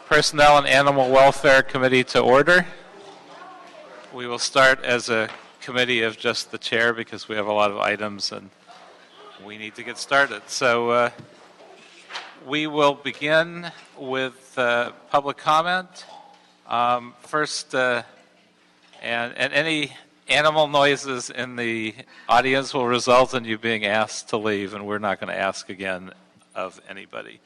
Personnel and Animal Welfare Committee to order. We will start as a committee of just the chair because we have a lot of items and we need to get started. So we will begin with public comment. First, and any animal noises in the audience will result in you being asked to leave, and we're not going to ask again of anybody.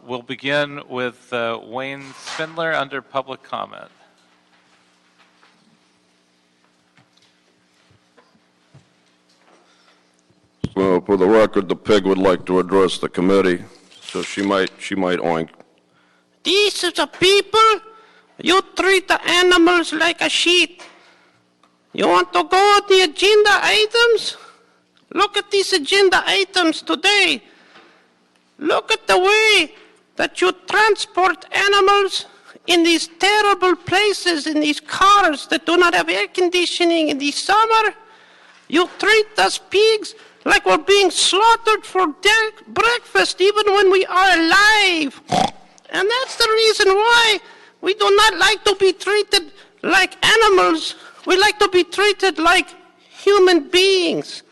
We'll begin with Wayne Spindler under public comment. Well, for the record, the pig would like to address the committee, so she might oink. These are the people, you treat the animals like a sheep. You want to go on the agenda items? Look at these agenda items today. Look at the way that you transport animals in these terrible places, in these cars that do not have air conditioning in the summer. You treat us pigs like we're being slaughtered for breakfast even when we are alive. And that's the reason why we do not like to be treated like animals. We like to be treated like human beings.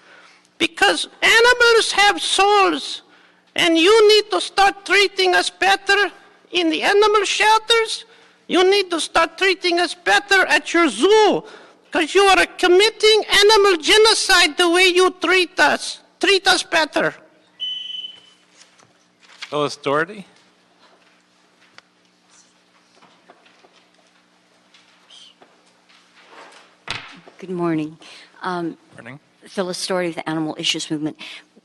Because animals have souls. And you need to start treating us better in the animal shelters. You need to start treating us better at your zoo. Because you are committing animal genocide the way you treat us. Treat us better. Phyllis Doherty. Good morning. Morning. Phyllis Doherty of the Animal Issues Movement.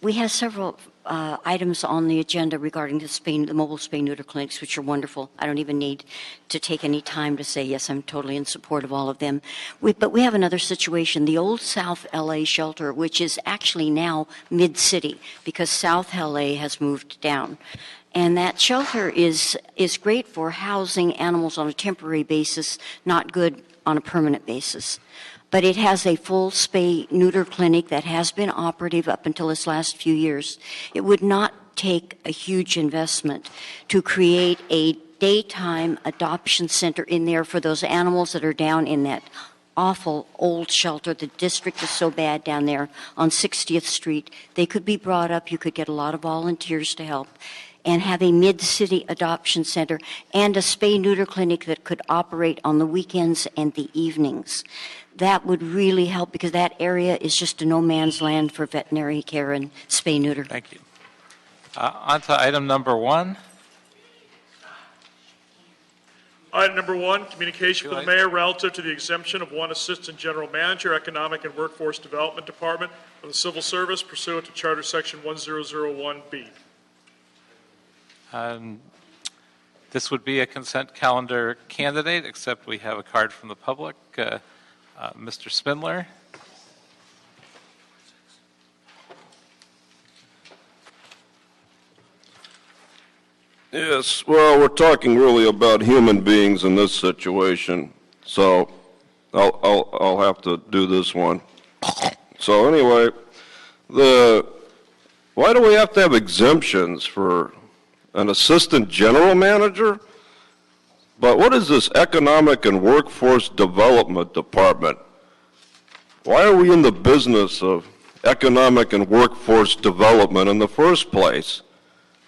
We have several items on the agenda regarding the mobile spay neuter clinics, which are wonderful. I don't even need to take any time to say, yes, I'm totally in support of all of them. But we have another situation, the old South LA shelter, which is actually now mid-city because South LA has moved down. And that shelter is great for housing animals on a temporary basis, not good on a permanent basis. But it has a full spay neuter clinic that has been operative up until this last few years. It would not take a huge investment to create a daytime adoption center in there for those animals that are down in that awful old shelter. The district is so bad down there on 60th Street. They could be brought up. You could get a lot of volunteers to help and have a mid-city adoption center and a spay-neuter clinic that could operate on the weekends and the evenings. That would really help because that area is just a no-man's land for veterinary care and spay-neuter. Thank you. On to item number one. Item number one, communication from the mayor relative to the exemption of one assistant general manager, economic and workforce development department of the civil service pursuant to charter section 1001B. This would be a consent calendar candidate, except we have a card from the public. Mr. Spindler. Yes, well, we're talking really about human beings in this situation, so I'll have to do this one. So anyway, why do we have to have exemptions for an assistant general manager? But what is this economic and workforce development department? Why are we in the business of economic and workforce development in the first place?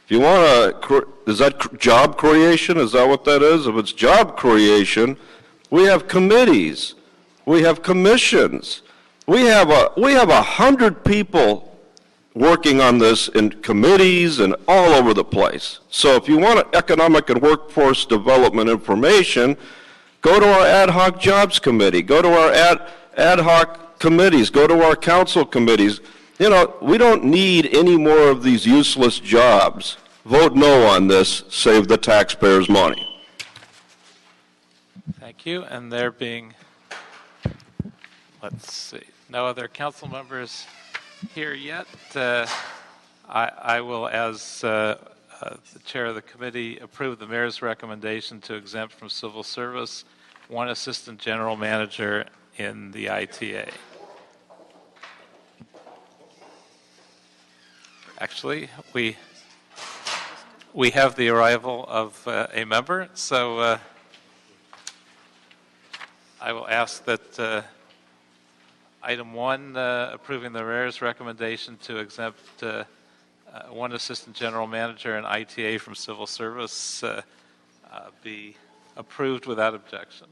If you want to, is that job creation? Is that what that is? If it's job creation, we have committees, we have commissions, we have 100 people working on this in committees and all over the place. So if you want economic and workforce development information, go to our ad hoc jobs committee, go to our ad hoc committees, go to our council committees. You know, we don't need any more of these useless jobs. Vote no on this, save the taxpayers' money. Thank you. And there being, let's see, no other council members here yet. I will, as the chair of the committee, approve the mayor's recommendation to exempt from civil service one assistant general manager in the ITA. Actually, we have the arrival of a member, so I will ask that item 1, approving the mayor's recommendation to exempt one assistant general manager and ITA from civil service be approved without objection.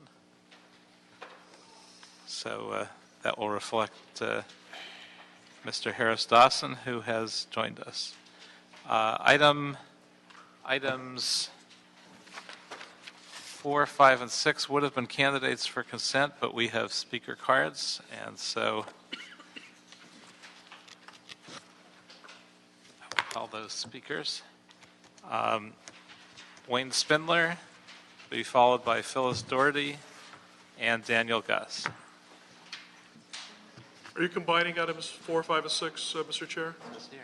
So that will reflect Mr. Harris Dawson, who has joined us. Items 4, 5, and 6 would have been candidates for consent, but we have speaker cards, and so I will call those speakers. Wayne Spindler will be followed by Phyllis Doherty and Daniel Gus. Are you combining items 4, 5, and 6, Mr. Chair? Just here.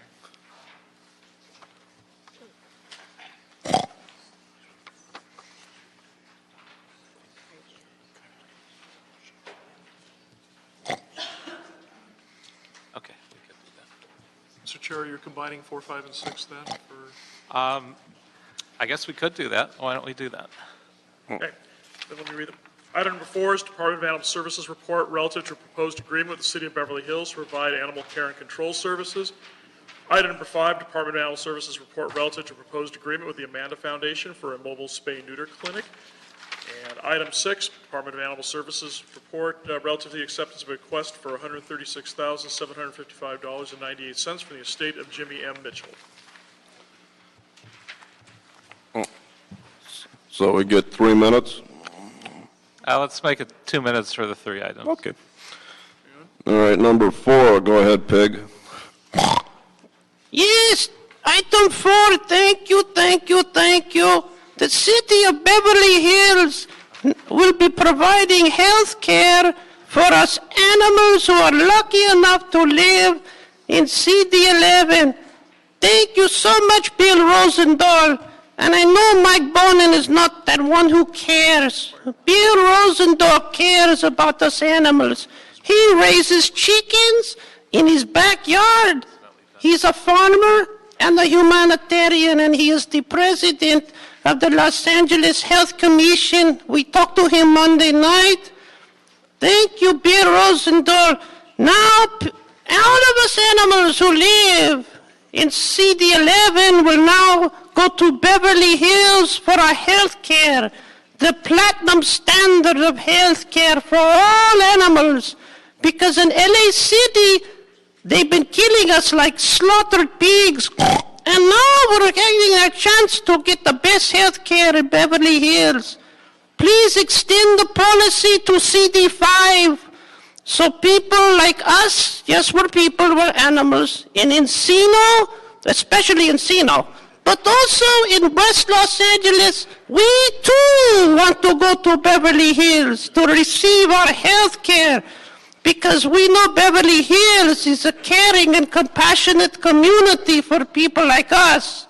Okay, we could do that. Mr. Chair, you're combining 4, 5, and 6 then? For... I guess we could do that. Why don't we do that? Okay, then let me read them. Item number 4 is Department of Animal Services report relative to a proposed agreement with the City of Beverly Hills to provide animal care and control services. Item number 5, Department of Animal Services report relative to a proposed agreement with the Amanda Foundation for a mobile spay neuter clinic. And item 6, Department of Animal Services report relative to the acceptance of a request for $136,755.98 from the estate of Jimmy M. Mitchell. So we get 3 minutes? Let's make it 2 minutes for the 3 items. Okay. All right, number 4, go ahead, Pig. Yes, item 4, thank you. The City of Beverly Hills will be providing health care for us animals who are lucky enough to live in CD11. Thank you so much, Bill Rosendahl. And I know Mike Bonin is not that one who cares. Bill Rosendahl cares about us animals. He raises chickens in his backyard. He's a farmer and a humanitarian, and he is the president of the Los Angeles Health Commission. We talked to him Monday night. Thank you, Bill Rosendahl. Now, all of us animals who live in CD11 will now go to Beverly Hills for our health care, the platinum standard of health care for all animals. Because in LA City, they've been killing us like slaughtered pigs. And now we're getting a chance to get the best health care in Beverly Hills. Please extend the policy to CD5 so people like us, yes, we're people, we're animals, in Encino, especially Encino, but also in West Los Angeles, we too want to go to Beverly Hills to receive our health care because we know Beverly Hills is a caring and compassionate community for people like us.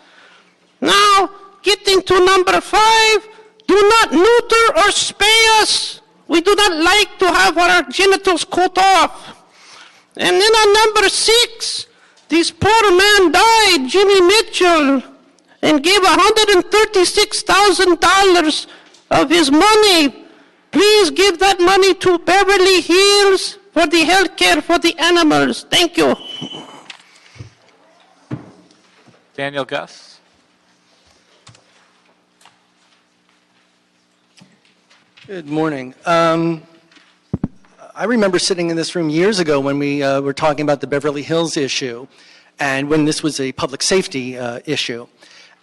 Now, getting to number 5, do not neuter or spay us. We do not like to have our genitals cut off. And then on number 6, this poor man died, Jimmy Mitchell, and gave $136,000 of his money. Please give that money to Beverly Hills for the health care for the animals. Thank you. Daniel Gus. Good morning. I remember sitting in this room years ago when we were talking about the Beverly Hills issue and when this was a public safety issue.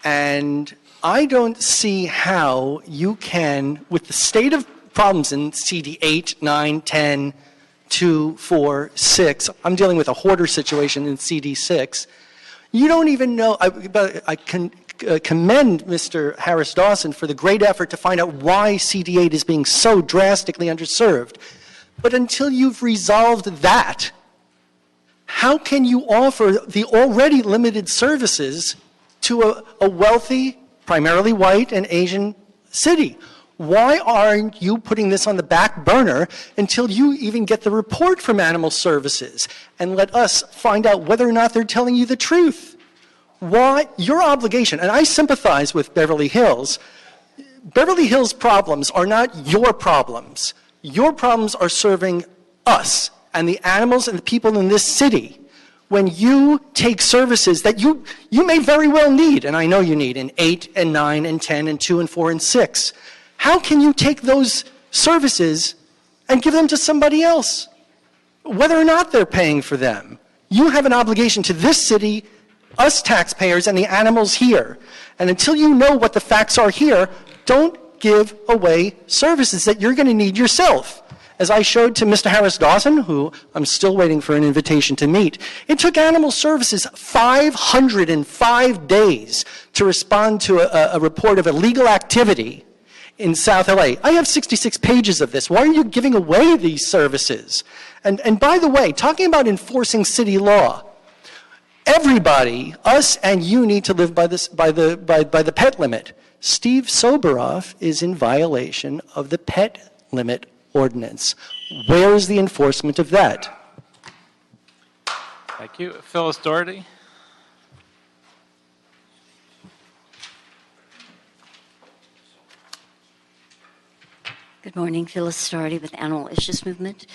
And I don't see how you can, with the state of problems in CD 8, 9, 10, 2, 4, 6, I'm dealing with a hoarder situation in CD 6, you don't even know, I can commend Mr. Harris Dawson for the great effort to find out why CD8 is being so drastically underserved. But until you've resolved that, how can you offer the already limited services to a wealthy, primarily white and Asian city? Why aren't you putting this on the back burner until you even get the report from Animal Services and let us find out whether or not they're telling you the truth? Why your obligation, and I sympathize with Beverly Hills. Beverly Hills problems are not your problems. Your problems are serving us and the animals and the people in this city when you take services that you may very well need, and I know you need, in 8 and 9 and 10 and 2 and 4 and 6. How can you take those services and give them to somebody else, whether or not they're paying for them? You have an obligation to this city, us taxpayers, and the animals here. And until you know what the facts are here, don't give away services that you're going to need yourself. As I showed to Mr. Harris Dawson, who I'm still waiting for an invitation to meet, it took Animal Services 505 days to respond to a report of illegal activity in South LA. I have 66 pages of this. Why are you giving away these services? And by the way, talking about enforcing city law, everybody, us and you, need to live by the pet limit. Steve Soberoff is in violation of the pet limit ordinance. Where is the enforcement of that? Thank you. Phyllis Doherty. Good morning, Phyllis Doherty with Animal Issues Movement.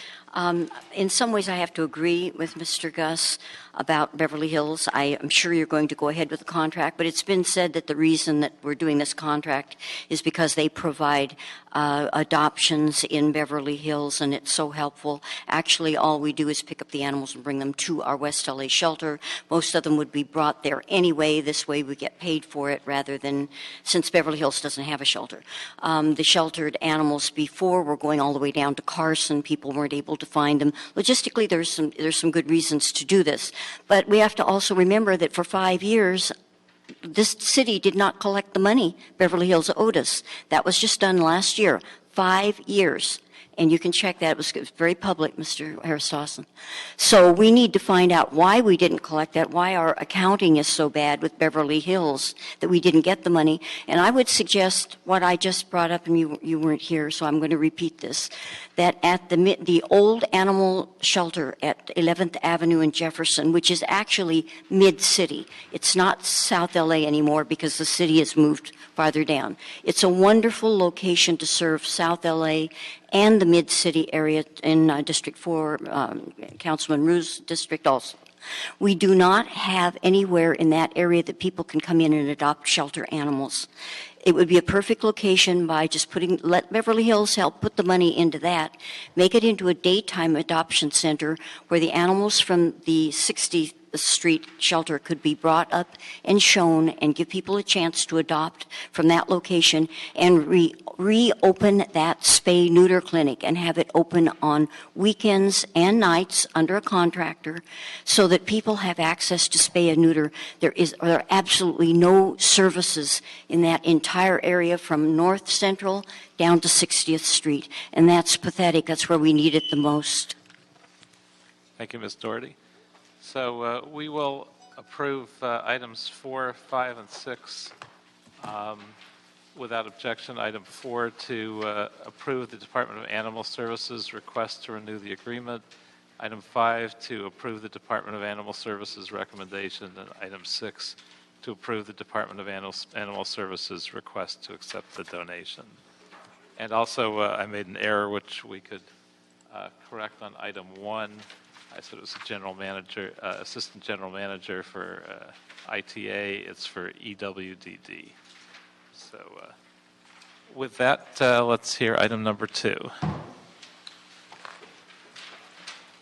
In some ways, I have to agree with Mr. Gus about Beverly Hills. I am sure you're going to go ahead with the contract, but it's been said that the reason that we're doing this contract is because they provide adoptions in Beverly Hills, and it's so helpful. Actually, all we do is pick up the animals and bring them to our West LA shelter. Most of them would be brought there anyway. This way we get paid for it rather than, since Beverly Hills doesn't have a shelter. The sheltered animals before were going all the way down to Carson. People weren't able to find them. Logistically, there's some good reasons to do this. But we have to also remember that for 5 years, this city did not collect the money Beverly Hills owed us. That was just done last year. 5 years. And you can check that. It was very public, Mr. Harris Dawson. So we need to find out why we didn't collect that, why our accounting is so bad with Beverly Hills that we didn't get the money. And I would suggest what I just brought up, and you weren't here, so I'm going to repeat this, that at the old animal shelter at 11th Avenue in Jefferson, which is actually mid-city. It's not South LA anymore because the city has moved farther down. It's a wonderful location to serve South LA and the mid-city area in District 4, Councilman Rue's district also. We do not have anywhere in that area that people can come in and adopt shelter animals. It would be a perfect location by just let Beverly Hills help put the money into that, make it into a daytime adoption center where the animals from the 60th Street shelter could be brought up and shown and give people a chance to adopt from that location and reopen that spay neuter clinic and have it open on weekends and nights under a contractor so that people have access to spay and neuter. There are absolutely no services in that entire area from North Central down to 60th Street, and that's pathetic. That's where we need it the most. Thank you, Ms. Doherty. So we will approve items 4, 5, and 6 without objection. Item 4 to approve the Department of Animal Services request to renew the agreement. Item 5 to approve the Department of Animal Services recommendation. And item 6 to approve the Department of Animal Services request to accept the donation. And also I made an error which we could correct on item 1. I said it was a general manager, assistant general manager for ITA. It's for EWDD. So with that, let's hear item number 2.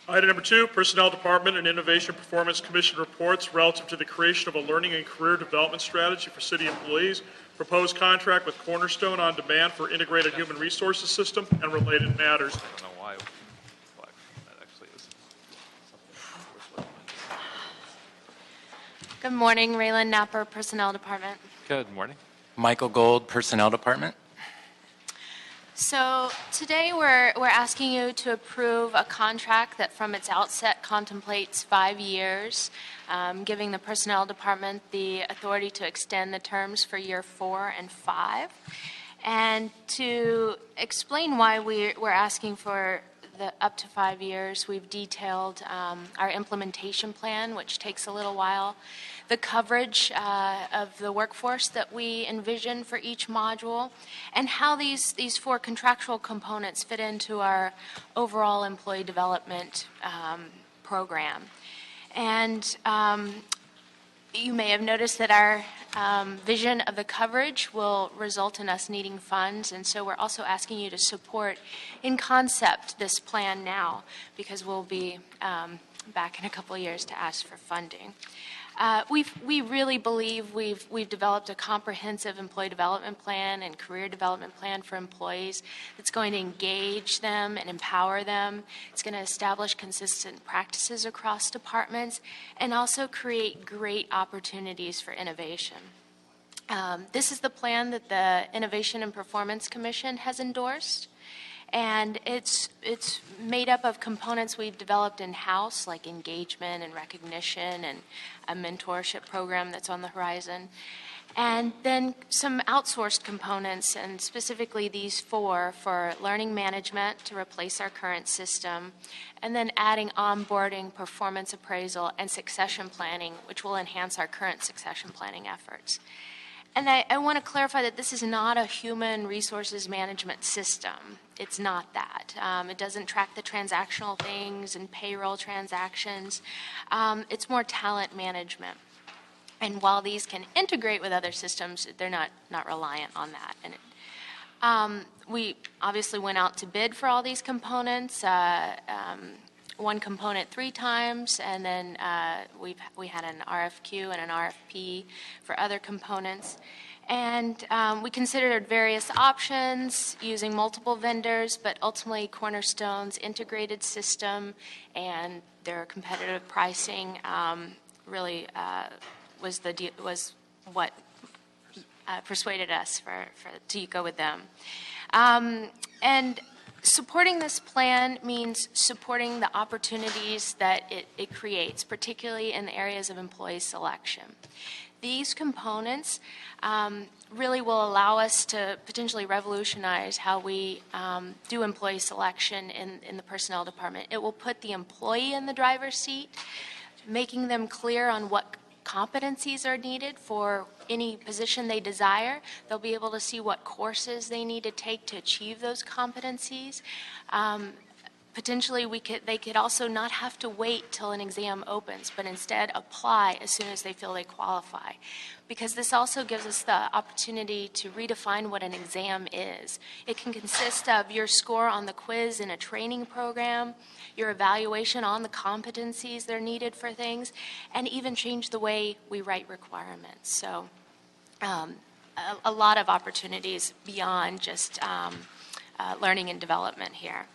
Item number 2, Personnel Department and Innovation Performance Commission reports relative to the creation of a learning and career development strategy for city employees, proposed contract with Cornerstone on demand for integrated human resources system, and related matters. I don't know why that actually is. Good morning, Raylan Napper, Personnel Department. Good morning. Michael Gold, Personnel Department. So today we're asking you to approve a contract that from its outset contemplates 5 years, giving the Personnel Department the authority to extend the terms for year 4 and 5. And to explain why we're asking for the up to 5 years, we've detailed our implementation plan, which takes a little while. the coverage of the workforce that we envision for each module, and how these four contractual components fit into our overall employee development program. And you may have noticed that our vision of the coverage will result in us needing funds, and so we're also asking you to support in concept this plan now, because we'll be back in a couple of years to ask for funding. We really believe we've developed a comprehensive employee development plan and career development plan for employees that's going to engage them and empower them. It's going to establish consistent practices across departments and also create great opportunities for innovation. This is the plan that the Innovation and Performance Commission has endorsed. And it's made up of components we've developed in-house, like engagement and recognition and a mentorship program that's on the horizon. And then some outsourced components, and specifically these four for learning management to replace our current system, and then adding onboarding, performance appraisal, and succession planning, which will enhance our current succession planning efforts. And I want to clarify that this is not a human resources management system. It's not that. It doesn't track the transactional things and payroll transactions. It's more talent management. And while these can integrate with other systems, they're not reliant on that. And we obviously went out to bid for all these components. One component 3 times, and then we had an RFQ and an RFP for other components. And we considered various options using multiple vendors, but ultimately Cornerstone's integrated system and their competitive pricing really was what persuaded us to go with them. And supporting this plan means supporting the opportunities that it creates, particularly in the areas of employee selection. These components really will allow us to potentially revolutionize how we do employee selection in the personnel department. It will put the employee in the driver's seat, making them clear on what competencies are needed for any position they desire. They'll be able to see what courses they need to take to achieve those competencies. Potentially, they could also not have to wait till an exam opens, but instead apply as soon as they feel they qualify. Because this also gives us the opportunity to redefine what an exam is. It can consist of your score on the quiz in a training program, your evaluation on the competencies that are needed for things, and even change the way we write requirements. So a lot of opportunities beyond just learning and development here.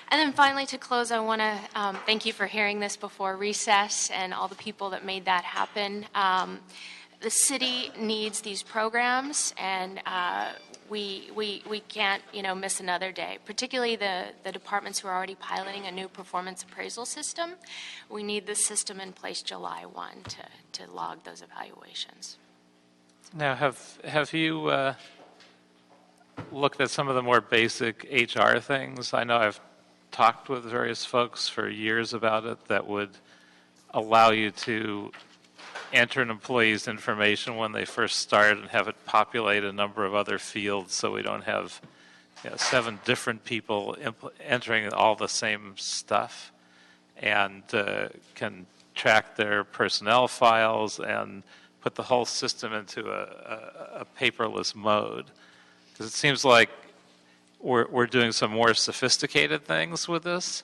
And then finally, to close, I want to thank you for hearing this before recess and all the people that made that happen. The city needs these programs, and we can't miss another day, particularly the departments who are already piloting a new performance appraisal system. We need this system in place July 1 to log those evaluations. Now, have you looked at some of the more basic HR things? I know I've talked with various folks for years about it that would allow you to enter an employee's information when they first start and have it populate a number of other fields, so we don't have 7 different people entering all the same stuff, and can track their personnel files and put the whole system into a paperless mode. Because it seems like we're doing some more sophisticated things with this,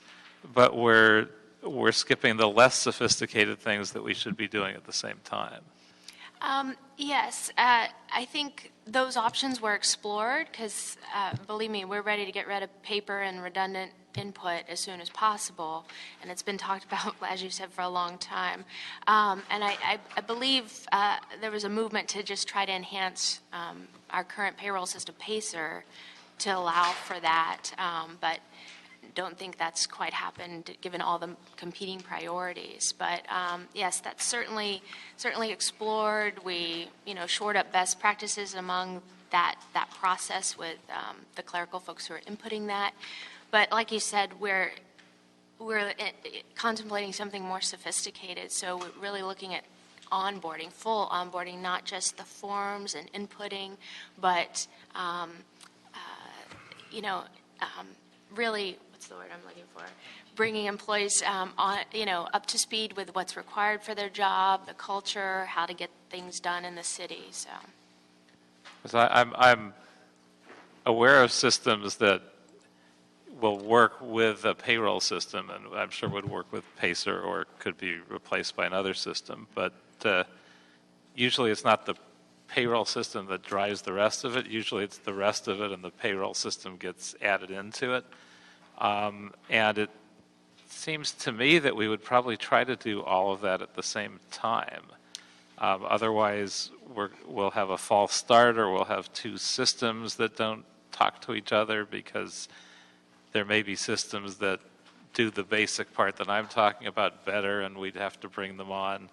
but we're skipping the less sophisticated things that we should be doing at the same time. Yes, I think those options were explored because, believe me, we're ready to get rid of paper and redundant input as soon as possible, and it's been talked about, as you said, for a long time. And I believe there was a movement to just try to enhance our current payroll system, PACER, to allow for that, but don't think that's quite happened given all the competing priorities. But yes, that's certainly explored. We shored up best practices among that process with the clerical folks who are inputting that. But like you said, we're contemplating something more sophisticated. So we're really looking at onboarding, full onboarding, not just the forms and inputting, but, really, what's the word I'm looking for? Bringing employees on, up to speed with what's required for their job, the culture, how to get things done in the city. So, I'm aware of systems that will work with a payroll system, and I'm sure would work with Pacer or could be replaced by another system. But usually, it's not the payroll system that drives the rest of it. Usually, it's the rest of it, and the payroll system gets added into it. And it seems to me that we would probably try to do all of that at the same time. Otherwise, we'll have a false start, or we'll have two systems that don't talk to each other, because there may be systems that do the basic part that I'm talking about better, and we'd have to bring them on.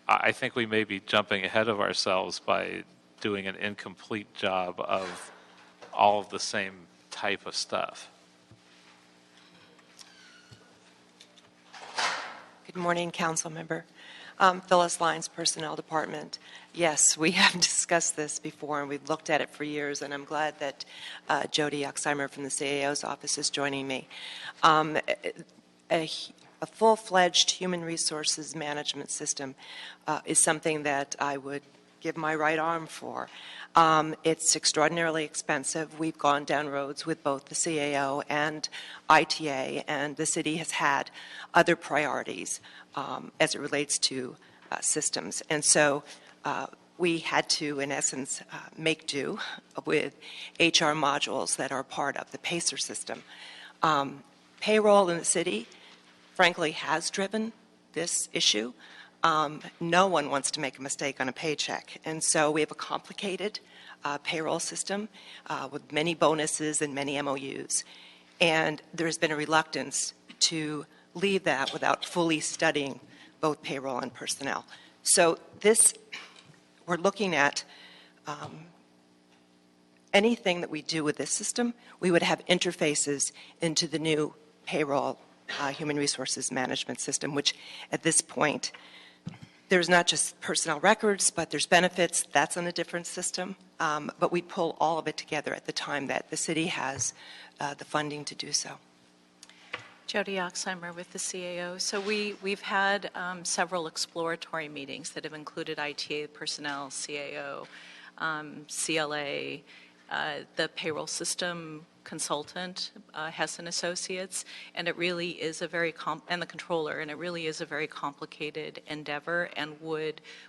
I think we may be jumping ahead of ourselves by doing an incomplete job of all of the same type of stuff. Good morning, Council Member. Phyllis Lyons, Personnel Department. Yes, we have discussed this before, and we've looked at it for years, and I'm glad that Jody Oxheimer from the CAO's office is joining me. A full-fledged human resources management system is something that I would give my right arm for. It's extraordinarily expensive. We've gone down roads with both the CAO and ITA, and the city has had other priorities as it relates to systems. And so we had to, in essence, make do with HR modules that are part of the PACER system. Payroll in the city, frankly, has driven this issue. No one wants to make a mistake on a paycheck. And so we have a complicated payroll system with many bonuses and many MOUs. And there's been a reluctance to leave that without fully studying both payroll and personnel. So this, we're looking at anything that we do with this system, we would have interfaces into the new payroll human resources management system, which at this point, there's not just personnel records, but there's benefits. That's on a different system. But we pull all of it together at the time that the city has the funding to do so. Jody Oxheimer with the CAO. So we've had several exploratory meetings that have included ITA personnel, CAO, CLA, the payroll system consultant, Hess and Associates, and it really is a very and the controller, and it really is a very complicated endeavor, and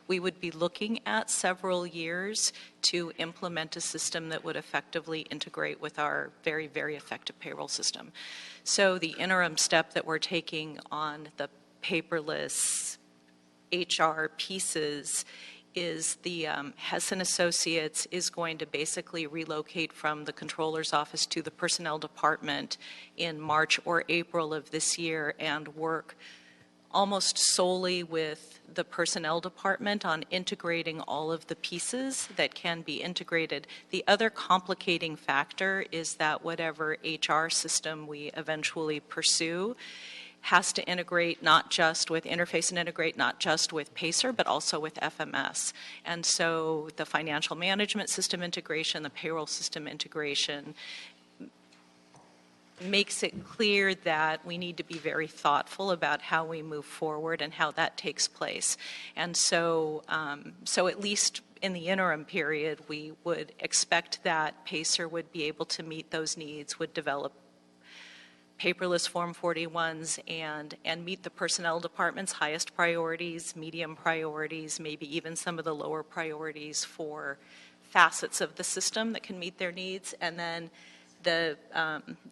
we would be looking at several years to implement a system that would effectively integrate with our very, very effective payroll system. So the interim step that we're taking on the paperless HR pieces is the Hess and Associates is going to basically relocate from the controller's office to the personnel department in March or April of this year and work almost solely with the personnel department on integrating all of the pieces that can be integrated. The other complicating factor is that whatever HR system we eventually pursue has to integrate not just with interface and integrate not just with PACER, but also with FMS. And so the financial management system integration, the payroll system integration makes it clear that we need to be very thoughtful about how we move forward and how that takes place. And so, so at least in the interim period, we would expect that PACER would be able to meet those needs, would develop paperless Form 41s and meet the personnel department's highest priorities, medium priorities, maybe even some of the lower priorities for facets of the system that can meet their needs. And then the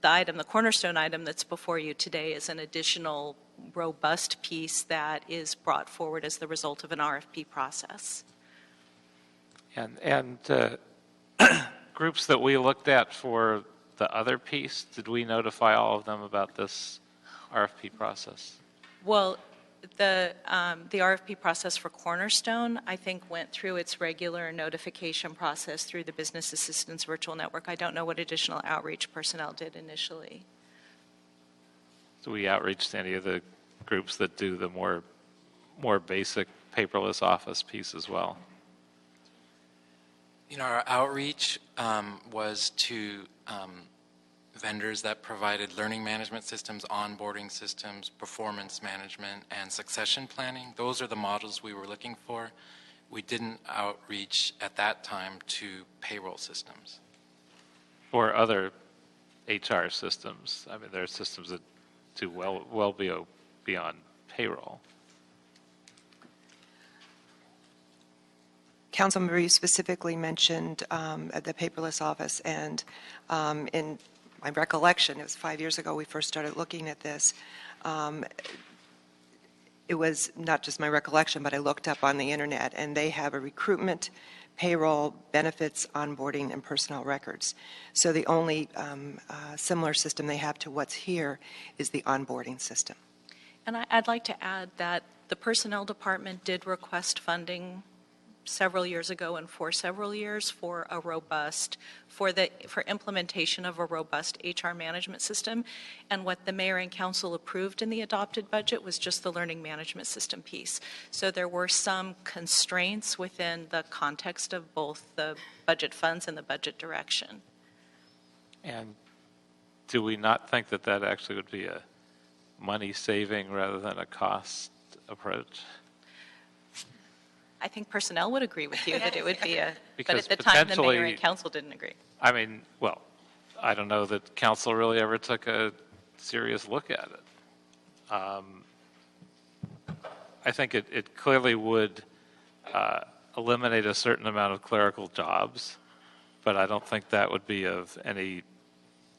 item, the Cornerstone item that's before you today is an additional robust piece that is brought forward as the result of an RFP process. And groups that we looked at for the other piece, did we notify all of them about this RFP process? Well, the RFP process for Cornerstone, I think, went through its regular notification process through the Business Assistance Virtual Network. I don't know what additional outreach personnel did initially. Do we outreach to any of the groups that do the more more basic paperless office piece as well. You know, our outreach was to vendors that provided learning management systems, onboarding systems, performance management, and succession planning. Those are the models we were looking for. We didn't outreach at that time to payroll systems. Or other HR systems. I mean, there are systems that do well beyond payroll. Councilmember, you specifically mentioned the paperless office, and in my recollection, it was 5 years ago we first started looking at this. It was not just my recollection, but I looked up on the internet, and they have a recruitment, payroll, benefits, onboarding, and personnel records. So the only similar system they have to what's here is the onboarding system. And I'd like to add that the Personnel Department did request funding several years ago and for several years for a robust, for implementation of a robust HR management system. And what the mayor and council approved in the adopted budget was just the learning management system piece. So there were some constraints within the context of both the budget funds and the budget direction. And do we not think that that actually would be a money saving rather than a cost approach? I think personnel would agree with you that it would be a, Because but at the time the mayor potentially- and council didn't agree. I mean, well, I don't know that council really ever took a serious look at it. I think it clearly would eliminate a certain amount of clerical jobs, but I don't think that would be of any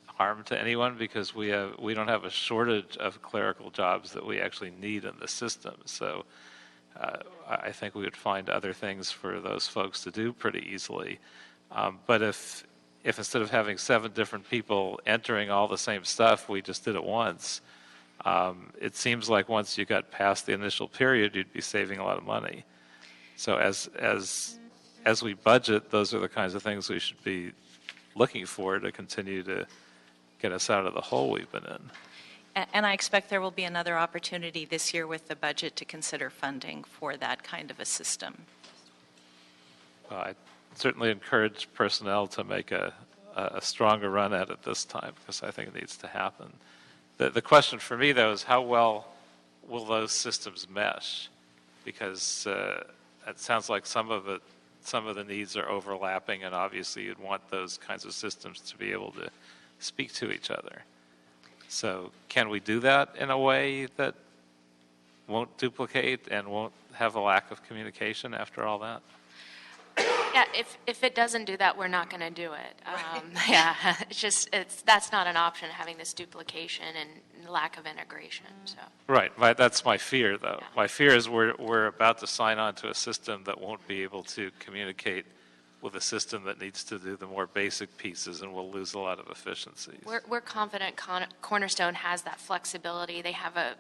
harm to anyone because we don't have a shortage of clerical jobs that we actually need in the system. So I think we would find other things for those folks to do pretty easily. But if instead of having 7 different people entering all the same stuff, we just did it once, it seems like once you got past the initial period, you'd be saving a lot of money. So as we budget, those are the kinds of things we should be looking for to continue to get us out of the hole we've been in. And I expect there will be another opportunity this year with the budget to consider funding for that kind of a system. I certainly encourage personnel to make a stronger run at it this time because I think it needs to happen. The question for me, though, is how well will those systems mesh? Because it sounds like some of the needs are overlapping, and obviously you'd want those kinds of systems to be able to speak to each other. So can we do that in a way that won't duplicate and won't have a lack of communication after all that? Yeah, if it doesn't do that, we're not going to do it. Yeah, that's not an option, having this duplication and lack of integration. So. Right, that's my fear, though. Yeah. My fear is we're about to sign on to a system that won't be able to communicate with a system that needs to do the more basic pieces, and we'll lose a lot of efficiencies. We're confident Cornerstone has that flexibility. They have a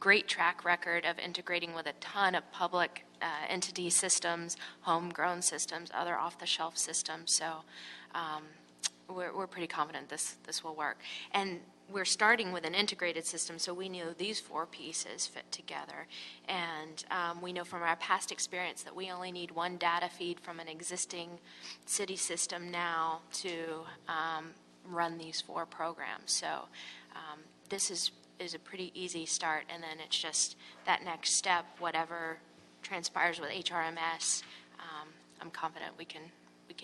great track record of integrating with a ton of public entity systems, homegrown systems, other off-the-shelf systems. So we're pretty confident this will work. And we're starting with an integrated system, so we knew these 4 pieces fit together. And we know from our past experience that we only need 1 data feed from an existing city system now to run these 4 programs. So this is a pretty easy start, and then it's just that next step, whatever transpires with HRMS, I'm confident we can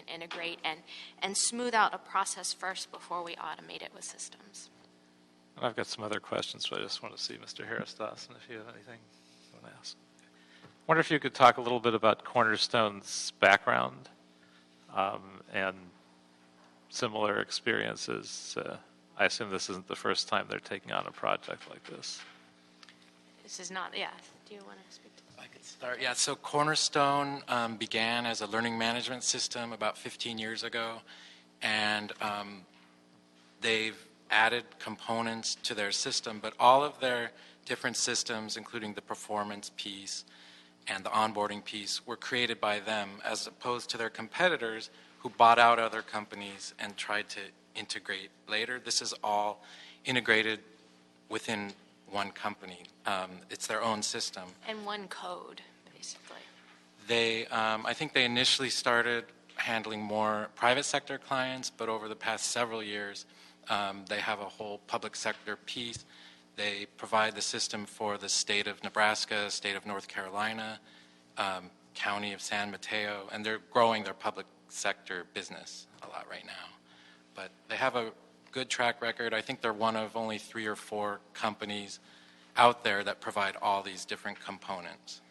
integrate and smooth out a process first before we automate it with systems. I've got some other questions, but I just want to see Mr. Harris Dawson if you have anything you want to ask. I wonder if you could talk a little bit about Cornerstone's background and similar experiences. I assume this isn't the first time they're taking on a project like this. This is not, yeah. Do you want to speak to that? I could start. Yeah, so Cornerstone began as a learning management system about 15 years ago, and they've added components to their system, but all of their different systems, including the performance piece and the onboarding piece, were created by them as opposed to their competitors who bought out other companies and tried to integrate later. This is all integrated within one company. It's their own system. And one code, basically. I think they initially started handling more private sector clients, but over the past several years, they have a whole public sector piece. They provide the system for the state of Nebraska, state of North Carolina, county of San Mateo, and they're growing their public sector business a lot right now. But they have a good track record. I think they're one of only 3 or 4 companies out there that provide all these different components.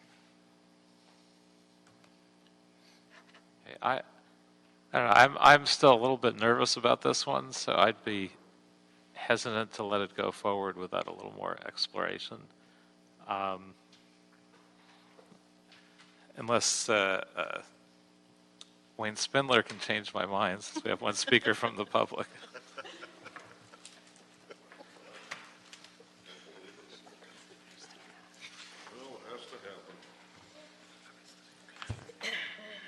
I don't know. I'm still a little bit nervous about this one, so I'd be hesitant to let it go forward without a little more exploration. Unless Wayne Spindler can change my mind, since we have one speaker from the public.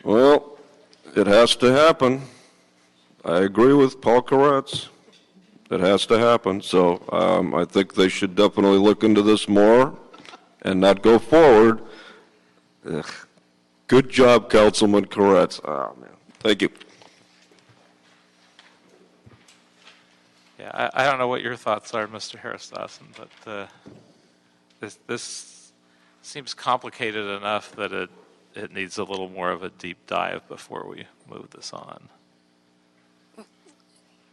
Well, it has to happen. I agree with Paul Koretz. It has to happen. So I think they should definitely look into this more and not go forward. Ugh. Good job, Councilman Koretz. Oh, man. Thank you. Yeah, I don't know what your thoughts are, Mr. Harris-Dawson, but this seems complicated enough that it needs a little more of a deep dive before we move this on.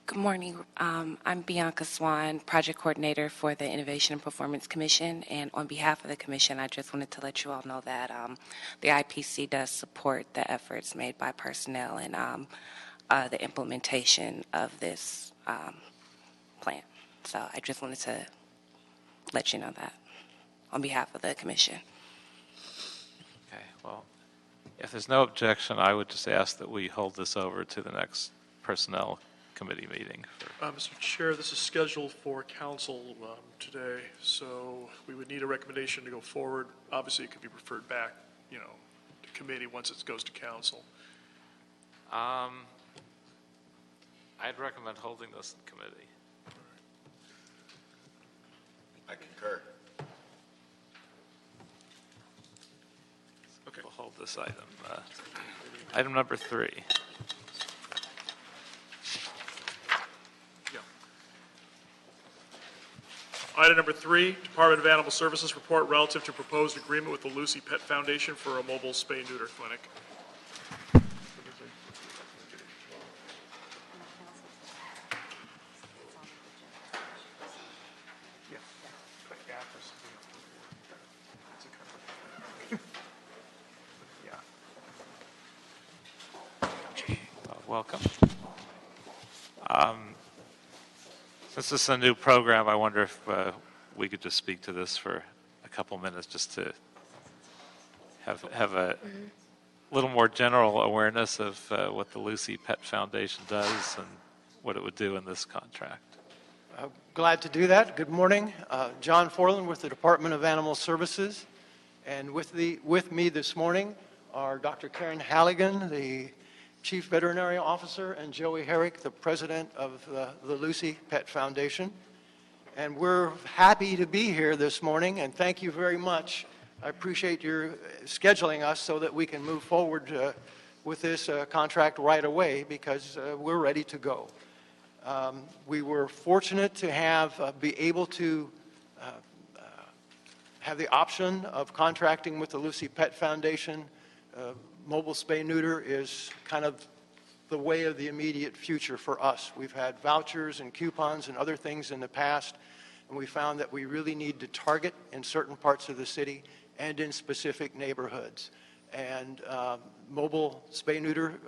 Good morning. I'm Bianca Swann, Project Coordinator for the Innovation and Performance Commission. And on behalf of the Commission, I just wanted to let you all know that the IPC does support the efforts made by personnel and the implementation of this plan. So I just wanted to let you know that on behalf of the Commission. Okay, well, if there's no objection, I would just ask that we hold this over to the next Personnel Committee meeting. Mr. Chair, this is scheduled for council today, so we would need a recommendation to go forward. Obviously, it could be referred back, to committee once it goes to council. I'd recommend holding this in committee. I concur. Okay. We'll hold this item. Item number 3. Item number 3, Department of Animal Services report relative to proposed agreement with the Lucy Pet Foundation for a mobile spay-neuter clinic. Welcome. Since this is a new program, I wonder if we could just speak to this for a couple minutes, just to have a little more general awareness of what the Lucy Pet Foundation does and what it would do in this contract. Glad to do that. Good morning. John Forland with the Department of Animal Services. And with me this morning are Dr. Karen Halligan, the Chief Veterinary Officer, and Joey Herrick, the President of the Lucy Pet Foundation. And we're happy to be here this morning, and thank you very much. I appreciate your scheduling us so that we can move forward with this contract right away, because we're ready to go. We were fortunate to be able to have the option of contracting with the Lucy Pet Foundation. Mobile spay-neuter is kind of the way of the immediate future for us. We've had vouchers and coupons and other things in the past, and we found that we really need to target in certain parts of the city and in specific neighborhoods. And mobile spay-neuter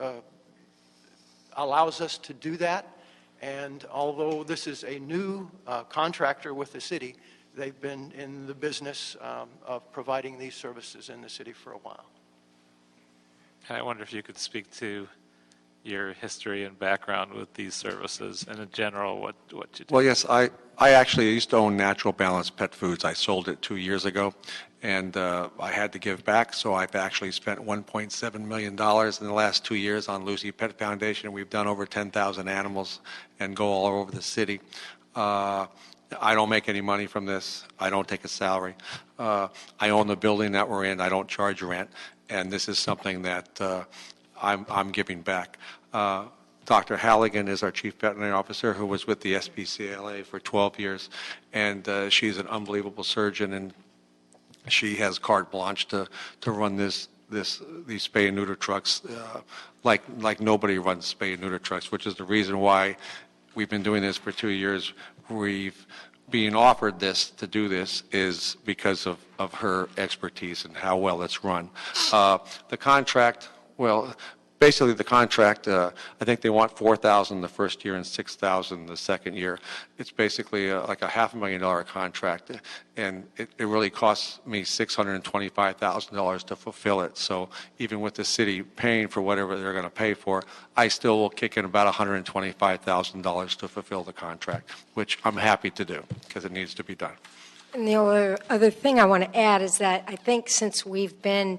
allows us to do that. And although this is a new contractor with the city, they've been in the business of providing these services in the city for a while. And I wonder if you could speak to your history and background with these services, and in general, what you do. Well, yes, I actually used to own Natural Balance Pet Foods. I sold it 2 years ago, and I had to give back, so I've actually spent $1.7 million in the last 2 years on Lucy Pet Foundation. We've done over 10,000 animals and go all over the city. I don't make any money from this. I don't take a salary. I own the building that we're in. I don't charge rent. And this is something that I'm giving back. Dr. Halligan is our chief veterinary officer who was with the SPCLA for 12 years. And she's an unbelievable surgeon, and she has carte blanche to run these spay and neuter trucks like nobody runs spay and neuter trucks, which is the reason why we've been doing this for 2 years. We've being offered this to do this is because of her expertise and how well it's run. The contract, well, basically the contract, I think they want $4,000 the first year and $6,000 the second year. It's basically like a $500,000 contract, and it really costs me $625,000 to fulfill it. So even with the city paying for whatever they're going to pay for, I still will kick in about $125,000 to fulfill the contract, which I'm happy to do because it needs to be done. And the other thing I want to add is that I think since we've been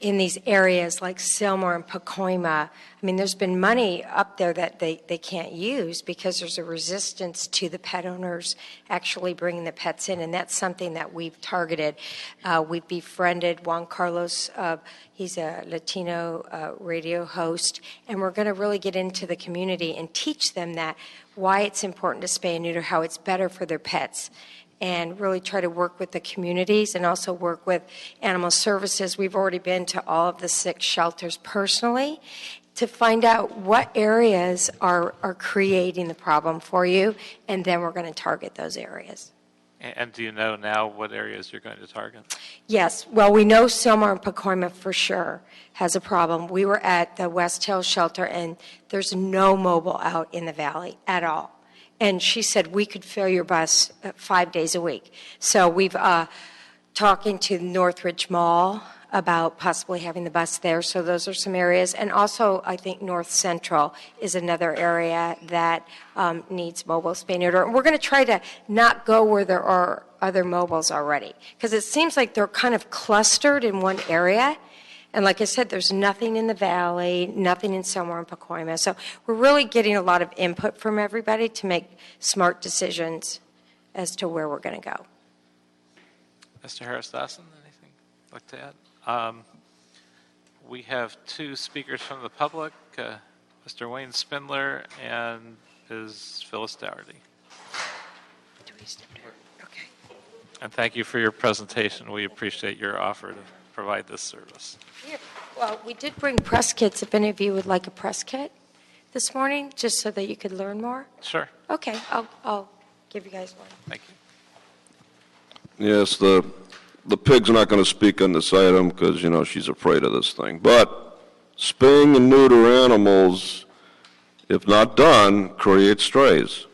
in these areas like Sylmar and Pacoima, I mean, there's been money up there that they can't use because there's a resistance to the pet owners actually bringing the pets in, and that's something that we've targeted. We've befriended Juan Carlos. He's a Latino radio host, and we're going to really get into the community and teach them that why it's important to spay and neuter, how it's better for their pets, and really try to work with the communities and also work with animal services. We've already been to all of the 6 shelters personally to find out what areas are creating the problem for you, and then we're going to target those areas. And do you know now what areas you're going to target? Yes. Well, we know Sylmar and Pacoima for sure has a problem. We were at the West Hill shelter, and there's no mobile out in the valley at all. And she said, we could fill your bus 5 days a week. So we've talking to Northridge Mall about possibly having the bus there. So those are some areas. And also, I think North Central is another area that needs mobile spay neuter. And we're going to try to not go where there are other mobiles already, because it seems like they're kind of clustered in one area. And like I said, there's nothing in the valley, nothing in Sylmar and Pacoima. So we're really getting a lot of input from everybody to make smart decisions as to where we're going to go. Mr. Harris-Dawson, anything you'd like to add? We have 2 speakers from the public, Mr. Wayne Spindler and Ms. Phyllis Dougherty. Okay. And thank you for your presentation. We appreciate your offer to provide this service. Well, we did bring press kits, if any of you would like a press kit this morning, just so that you could learn more. Sure. Okay, I'll give you guys one. Thank you. Yes, the pig's not going to speak on this item because, you know, she's afraid of this thing. But spaying and neuter animals, if not done, creates strays.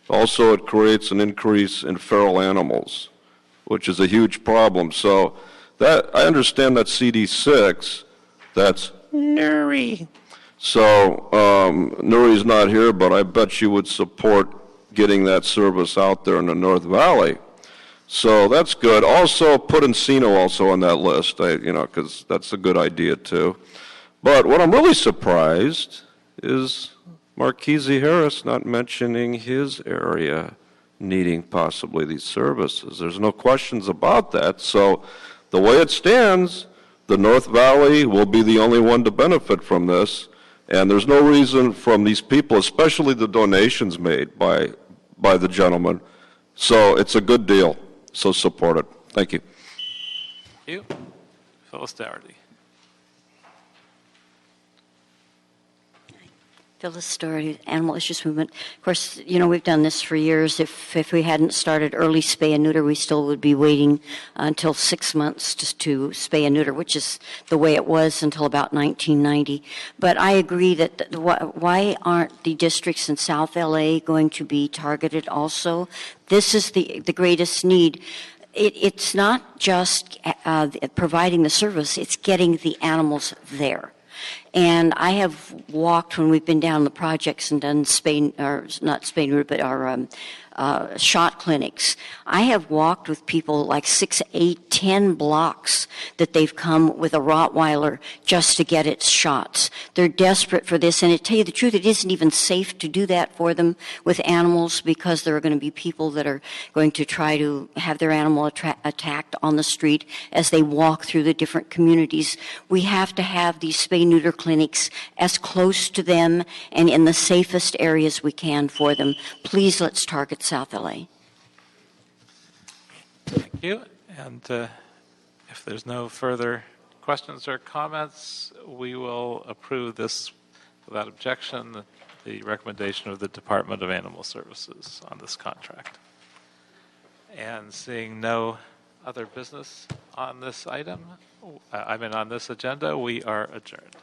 Also, it creates an increase in feral animals, which is a huge problem. So that I understand that CD6, that's Nuri. So Nuri's not here, but I bet you would support getting that service out there in the North Valley. So that's good. Also, put Encino also on that list, because that's a good idea too. But what I'm really surprised is Marquise Harris not mentioning his area needing possibly these services. There's no questions about that. So the way it stands, the North Valley will be the only one to benefit from this. And there's no reason from these people, especially the donations made by the gentleman. So it's a good deal. So support it. Thank you. Thank you. Phyllis Dougherty. Phyllis Dougherty, Animal Issues Movement. Of course, we've done this for years. If we hadn't started early spay and neuter, we still would be waiting until 6 months to spay and neuter, which is the way it was until about 1990. But I agree that why aren't the districts in South LA going to be targeted also? This is the greatest need. It's not just providing the service, it's getting the animals there. And I have walked when we've been down the projects and done Spay, or not Spay neuter, but our shot clinics. I have walked with people like 6, 8, 10 blocks that they've come with a Rottweiler just to get its shots. They're desperate for this, and to tell you the truth, it isn't even safe to do that for them with animals because there are going to be people that are going to try to have their animal attacked on the street as they walk through the different communities. We have to have these spay-neuter clinics as close to them and in the safest areas we can for them. Please let's target South LA. Thank you. And if there's no further questions or comments, we will approve this without objection, the recommendation of the Department of Animal Services on this contract. And seeing no other business on this item, on this agenda, we are adjourned.